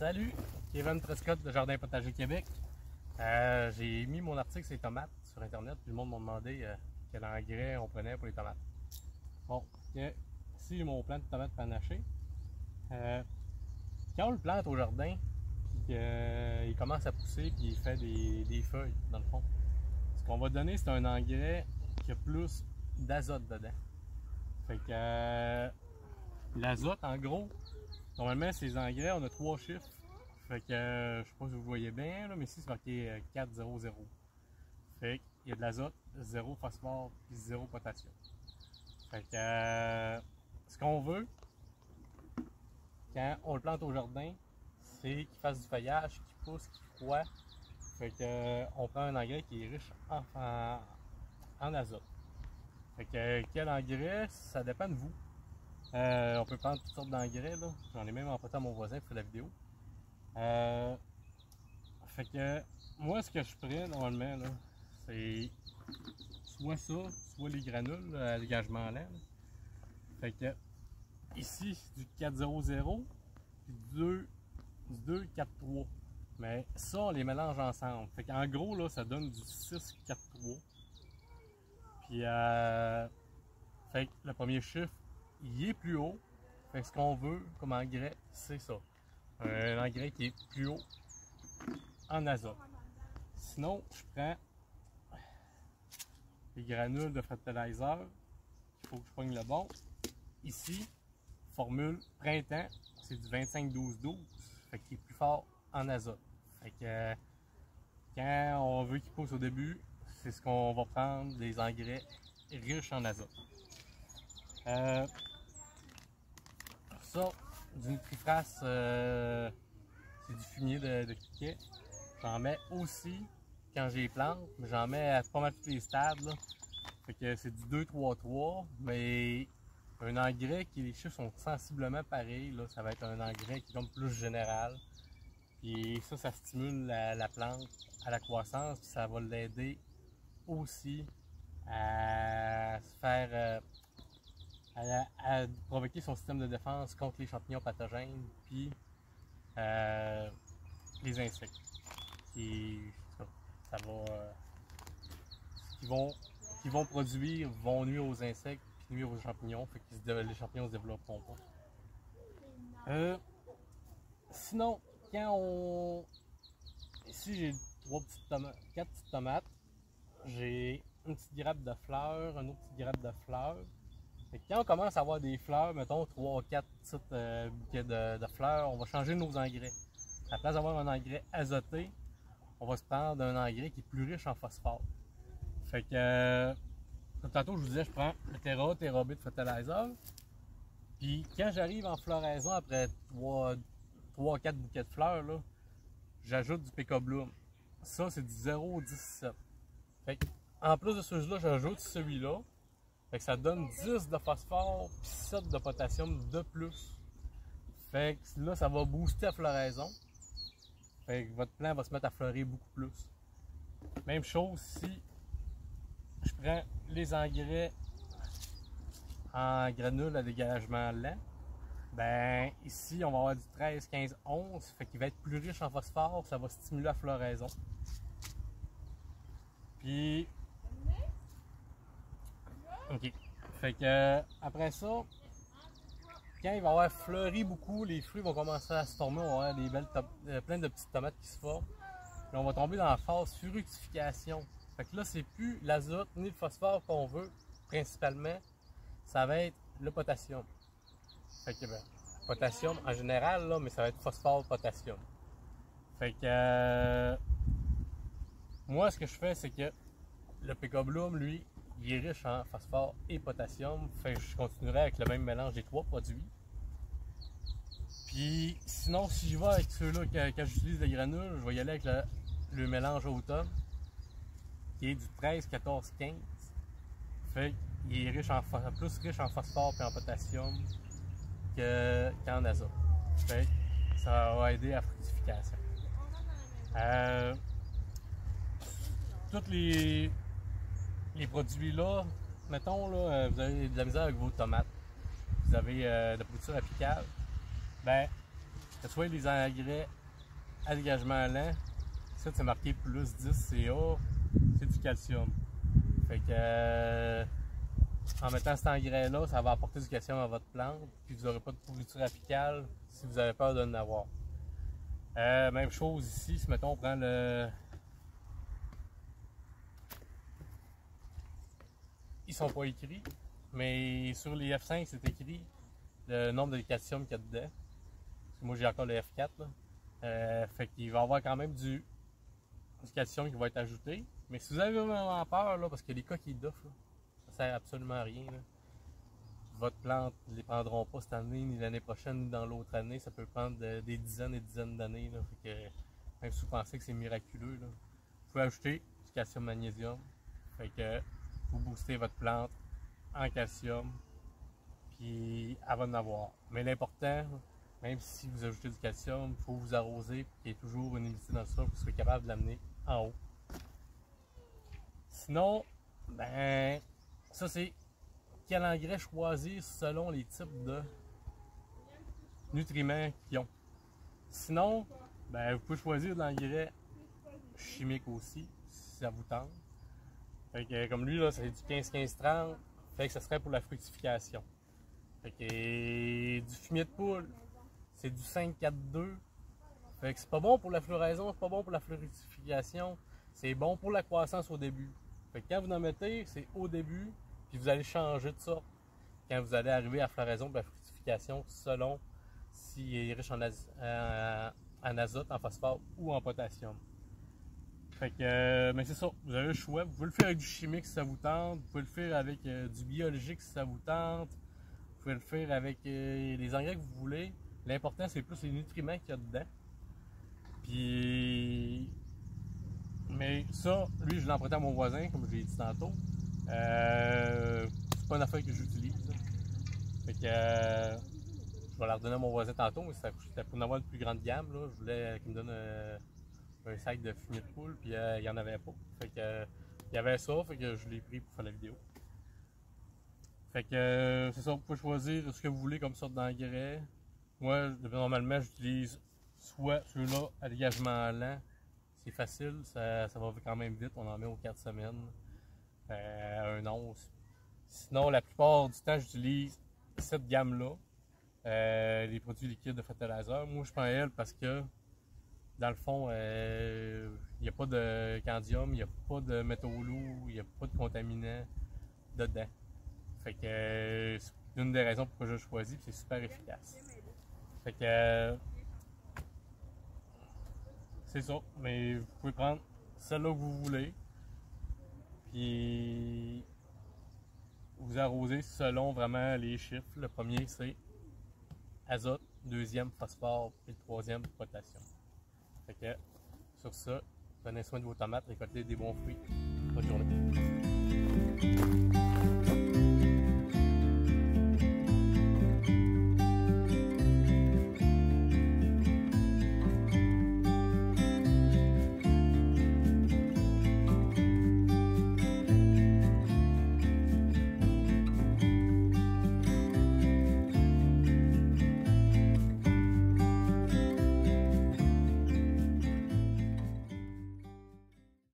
Salut, Kevin Prescott de Jardin Potager Québec. J'ai mis mon article sur les tomates sur internet, puis le monde m'a demandé quel engrais on prenait pour les tomates. Bon, ici j'ai mon plant de tomates panachées. Quand on le plante au jardin, puis qu'il commence à pousser, puis il fait des feuilles dans le fond, ce qu'on va donner, c'est un engrais qui a plus d'azote dedans. Fait que l'azote, en gros, normalement, ces engrais, on a 3 chiffres. Fait que, je sais pas si vous voyez bien, là, mais ici, c'est marqué 400. Fait qu'il y a de l'azote, 0 phosphore, puis 0 potassium. Fait que, ce qu'on veut, quand on le plante au jardin, c'est qu'il fasse du feuillage, qu'il pousse, qu'il croît. Fait que, on prend un engrais qui est riche en azote. Fait que, quel engrais, ça dépend de vous. On peut prendre toutes sortes d'engrais, là. J'en ai même emprunté à mon voisin pour faire la vidéo. Fait que moi, ce que je ferais normalement, là, c'est soit ça, soit les granules à dégagement lent. Fait que ici, c'est du 400 puis du 243. Mais ça, on les mélange ensemble. Fait qu'en gros, là, ça donne du 643. Puis, fait que le premier chiffre, il est plus haut. Fait que ce qu'on veut comme engrais, c'est ça. Un engrais qui est plus haut en azote. Sinon, je prends les granules de fertilizer. Il faut que je prenne le bon. Ici, formule printemps, c'est du 25-12-12. Fait qu'il est plus fort en azote. Fait que quand on veut qu'il pousse au début, c'est ce qu'on va prendre, des engrais riches en azote. Ça, du Nutrifras, c'est du fumier de criquet. J'en mets aussi quand j'ai les plantes, mais j'en mets à pas mal tous les stades. Là. Fait que c'est du 2-3-3, mais un engrais qui les chiffres sont sensiblement pareils. Là, ça va être un engrais qui est comme plus général. Et ça stimule la plante à la croissance, puis ça va l'aider aussi à se faire à provoquer son système de défense contre les champignons pathogènes puis les insectes qui vont produire vont nuire aux insectes puis nuire aux champignons, fait que les champignons se développeront pas. Sinon, quand on ici j'ai 4 petites tomates, j'ai une petite grappe de fleurs, une autre petite grappe de fleurs. Fait que quand on commence à avoir des fleurs, mettons 3-4 petites bouquets de fleurs, on va changer nos engrais. À la place d'avoir un engrais azoté, on va se prendre un engrais qui est plus riche en phosphore. Fait que, comme tantôt je vous disais, je prends le TerraB de fertilizer. Puis quand j'arrive en floraison après 3-4 bouquets de fleurs, j'ajoute du PK Bloom. Ça, c'est du 0,17. Fait que, en plus de celui-là, j'ajoute celui-là. Fait que ça donne 10 de phosphore et 7 de potassium de plus. Fait que là, ça va booster la floraison. Fait que votre plant va se mettre à fleurir beaucoup plus. Même chose si je prends les engrais en granules à dégagement lent. Ben ici, on va avoir du 13, 15, 11. Fait qu'il va être plus riche en phosphore. Ça va stimuler la floraison. Puis OK. Fait que après ça, quand il va avoir fleuri beaucoup, les fruits vont commencer à se former, on va avoir des belles plein de petites tomates qui se forment. Puis on va tomber dans la phase fructification. Fait que là, c'est plus l'azote ni le phosphore qu'on veut, principalement, ça va être le potassium. Fait que potassium en général, là, mais ça va être phosphore, potassium. Fait que moi, ce que je fais, c'est que le PK Bloom, lui, il est riche en phosphore et potassium, fait que je continuerai avec le même mélange des 3 produits. Puis sinon, si je vais avec ceux-là quand j'utilise les granules, je vais y aller avec le mélange automne, qui est du 13, 14, 15. Fait qu'il est plus riche en phosphore et en potassium qu'en azote. Fait que ça va aider à la fructification. Tous les produits là, mettons là, vous avez de la misère avec vos tomates, vous avez de la pourriture apicale, ben Que ce soit les engrais à dégagement lent, ça c'est marqué plus 10 CA, c'est du calcium. Fait que en mettant cet engrais-là, ça va apporter du calcium à votre plante, puis vous n'aurez pas de pourriture apicale si vous avez peur de en avoir. Même chose ici, si mettons on prend le. Ils sont pas écrits, mais sur les F5 c'est écrit le nombre de calcium qu'il y a dedans. Parce que moi j'ai encore le F4 là. Fait qu'il va y avoir quand même du calcium qui va être ajouté. Mais si vous avez vraiment peur, là, parce que les coquilles d'œufs, ça sert absolument à rien. Là. Votre plante ne les prendront pas cette année, ni l'année prochaine, ni dans l'autre année. Ça peut prendre des dizaines et dizaines d'années. Même si vous pensez que c'est miraculeux, là, vous pouvez ajouter du calcium magnésium. Fait que vous boostez votre plante en calcium, puis elle va en avoir. Mais l'important, même si vous ajoutez du calcium, il faut vous arroser pour qu'il y ait toujours une humidité dans le sol pour que vous soyez capable de l'amener en haut. Sinon, ben, ça c'est quel engrais choisir selon les types de nutriments qu'ils ont. Sinon, ben, vous pouvez choisir de l'engrais chimique aussi, si ça vous tente. Fait que, comme lui, là, c'est du 15-15-30, fait que ça serait pour la fructification. Fait que, du fumier de poule, c'est du 5-4-2. Fait que c'est pas bon pour la floraison, c'est pas bon pour la fructification. C'est bon pour la croissance au début. Fait que quand vous en mettez, c'est au début, puis vous allez changer de sorte quand vous allez arriver à la floraison et la fructification selon s'il est riche en azote, en phosphore ou en potassium. Fait que, mais c'est ça, vous avez le choix. Vous pouvez le faire avec du chimique si ça vous tente, vous pouvez le faire avec du biologique si ça vous tente, vous pouvez le faire avec les engrais que vous voulez. L'important, c'est plus les nutriments qu'il y a dedans. Puis, mais ça, lui, je l'ai emprunté à mon voisin, comme je l'ai dit tantôt. C'est pas une affaire que j'utilise. Fait que je vais la redonner à mon voisin tantôt, mais c'était pour en avoir une plus grande gamme. Là. Je voulais qu'il me donne un sac de fumier de poule, puis il n'y en avait pas. Fait que il y avait ça, fait que je l'ai pris pour faire la vidéo. Fait que c'est ça, vous pouvez choisir ce que vous voulez comme sorte d'engrais. Moi, normalement, j'utilise soit ceux-là à dégagement lent. C'est facile, ça va quand même vite, on en met aux 4 semaines, un an aussi. Sinon, la plupart du temps, j'utilise cette gamme-là, les produits liquides de fertilizer. Moi, je prends elle parce que, dans le fond, il n'y a pas de candium, il n'y a pas de métaux lourds, il n'y a pas de contaminants dedans. Fait que c'est une des raisons pourquoi je choisis, c'est super efficace. Fait que c'est ça, mais vous pouvez prendre celle-là que vous voulez, puis vous arrosez selon vraiment les chiffres. Le premier c'est azote, deuxième phosphore, puis le troisième potassium. Fait que sur ça, prenez soin de vos tomates, récoltez des bons fruits. Bonne journée.